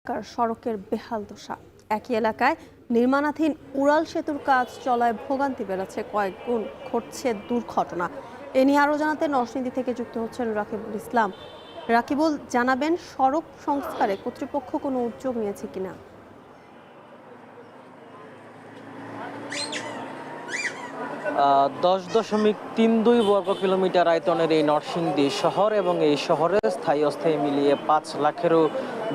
সড়কের বেহাল দশা। একই এলাকায় নির্মাণাধীন উড়াল সেতুর কাজ চলায় ভোগান্তি বেড়েছে, কয়েক গুণ ঘটছে দুর্ঘটনা। এ নিয়ে আরও জানাতে নরসিংদী থেকে যুক্ত হচ্ছেন রাকিবুল ইসলাম। রাকিবুল, জানাবেন সড়ক সংস্কারে কর্তৃপক্ষ কোনো উদ্যোগ নিয়েছে কিনা? 10.32 বর্গ কিলোমিটার আয়তনের এই নরসিংদী শহর এবং এই শহরে স্থায়ী অস্থায়ী মিলিয়ে 5 লাখেরও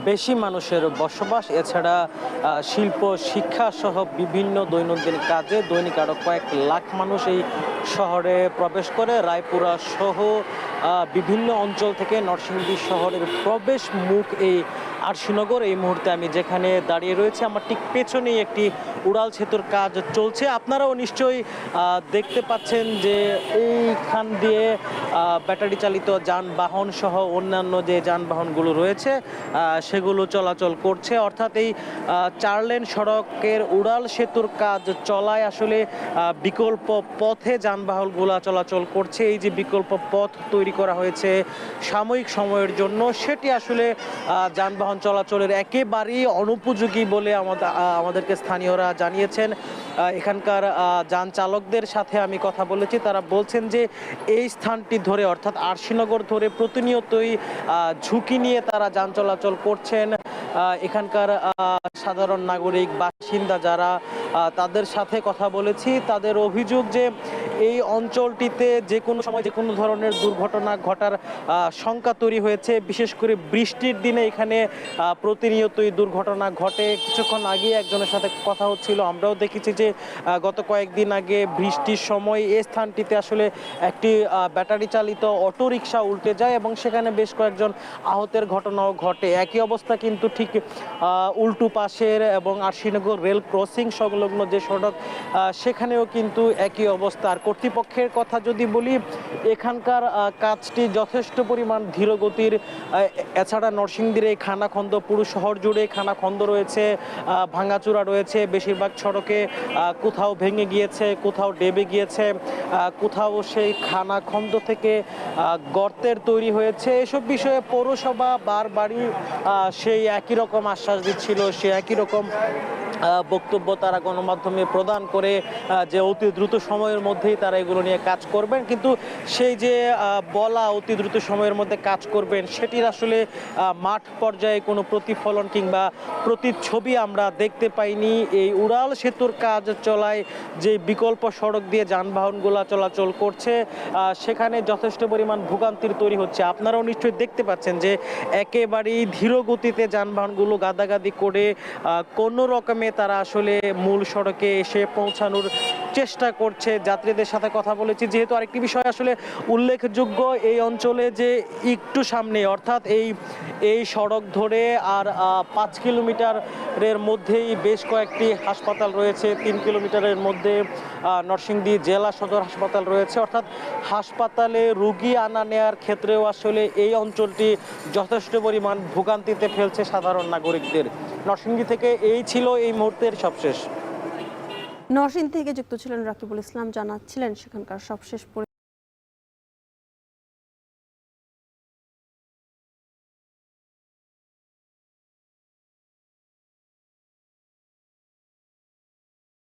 বেশি মানুষের বসবাস। এছাড়া শিল্প, শিক্ষা সহ বিভিন্ন দৈনন্দিন কাজে দৈনিক আরও কয়েক লাখ মানুষ এই শহরে প্রবেশ করে। রায়পুরা সহ বিভিন্ন অঞ্চল থেকে নরসিংদী শহরের প্রবেশ মুখ এই আরশিনগর। এই মুহূর্তে আমি যেখানে দাঁড়িয়ে রয়েছে, আমার ঠিক পেছনেই একটি উড়াল সেতুর কাজ চলছে। আপনারাও নিশ্চয়ই দেখতে পাচ্ছেন যে এইখান দিয়ে ব্যাটারি চালিত যানবাহন সহ অন্যান্য যে যানবাহনগুলো রয়েছে সেগুলো চলাচল করছে। অর্থাৎ এই 4 লেন সড়কের উড়াল সেতুর কাজ চলায় আসলে বিকল্প পথে যানবাহনগুলো চলাচল করছে। এই যে বিকল্প পথ তৈরি করা হয়েছে সাময়িক সময়ের জন্য, সেটি আসলে যানবাহন চলাচলের একেবারেই অনুপযোগী বলে আমাদেরকে স্থানীয়রা জানিয়েছেন। এখানকার যান চালকদের সাথে আমি কথা বলেছি, তারা বলছেন যে এই স্থানটি ধরে অর্থাৎ আরশিনগর ধরে প্রতিনিয়তই ঝুঁকি নিয়ে তারা যান চলাচল করছেন। এখানকার সাধারণ নাগরিক বাসিন্দা যারা, তাদের সাথে কথা বলেছি, তাদের অভিযোগ যে এই অঞ্চলটিতে যে কোনো সময় যে কোনো ধরনের দুর্ঘটনা ঘটার শঙ্কা তৈরি হয়েছে। বিশেষ করে বৃষ্টির দিনে এখানে প্রতিনিয়তই দুর্ঘটনা ঘটে। কিছুক্ষণ আগে একজনের সাথে কথা হচ্ছিল, আমরাও দেখেছি যে গত কয়েকদিন আগে বৃষ্টির সময় এই স্থানটিতে আসলে একটি ব্যাটারি চালিত অটোরিকশা উল্টে যায় এবং সেখানে বেশ কয়েকজন আহতের ঘটনাও ঘটে। একই অবস্থা কিন্তু ঠিক উল্টো পাশের এবং আরশিনগর রেল ক্রসিং সংলগ্ন যে সড়ক, সেখানেও কিন্তু একই অবস্থা। আর কর্তৃপক্ষের কথা যদি বলি, এখানকার কাজটি যথেষ্ট পরিমাণ ধীরগতির। এছাড়া নরসিংদীর এই খানাখন্দ, পুরো শহর জুড়ে খানাখন্দ রয়েছে, ভাঙাচুরা রয়েছে। বেশিরভাগ সড়কে কোথাও ভেঙে গিয়েছে, কোথাও ডেবে গিয়েছে, কোথাও সেই খানাখন্দ থেকে গর্তের তৈরি হয়েছে। এসব বিষয়ে পৌরসভা বারবারই সেই একই রকম আশ্বাস দিচ্ছিল, সে একই রকম বক্তব্য তারা গণমাধ্যমে প্রদান করে যে অতি দ্রুত সময়ের মধ্যেই তারা এগুলো নিয়ে কাজ করবেন। কিন্তু সেই যে বলা অতি দ্রুত সময়ের মধ্যে কাজ করবেন, সেটির আসলে মাঠ পর্যায়ে কোনো প্রতিফলন কিংবা প্রতিচ্ছবি আমরা দেখতে পাইনি। এই উড়াল সেতুর কাজ চলায় যে বিকল্প সড়ক দিয়ে যানবাহনগুলো চলাচল করছে, সেখানে যথেষ্ট পরিমাণ ভোগান্তির তৈরি হচ্ছে। আপনারাও নিশ্চয়ই দেখতে পাচ্ছেন যে একেবারেই ধীর গতিতে যানবাহনগুলো গাদাগাদি করে কোনো রকমে তারা আসলে মূল সড়কে এসে পৌঁছানোর চেষ্টা করছে। যাত্রীদের সাথে কথা বলেছি। যেহেতু আরেকটি বিষয় আসলে উল্লেখযোগ্য, এই অঞ্চলে যে একটু সামনে অর্থাৎ এই সড়ক ধরে আর 5 কিলোমিটারের মধ্যেই বেশ কয়েকটি হাসপাতাল রয়েছে। 3 কিলোমিটারের মধ্যে নরসিংদী জেলা সদর হাসপাতাল রয়েছে। অর্থাৎ হাসপাতালে রোগী আনা নেয়ার ক্ষেত্রেও আসলে এই অঞ্চলটি যথেষ্ট পরিমাণ ভোগান্তিতে ফেলছে সাধারণ নাগরিকদের। নরসিংদী থেকে এই ছিল এই মুহূর্তের সবশেষ। নরসিংদী থেকে যুক্ত ছিলেন রাকিবুল ইসলাম, জানাচ্ছিলেন সেখানকার সবশেষ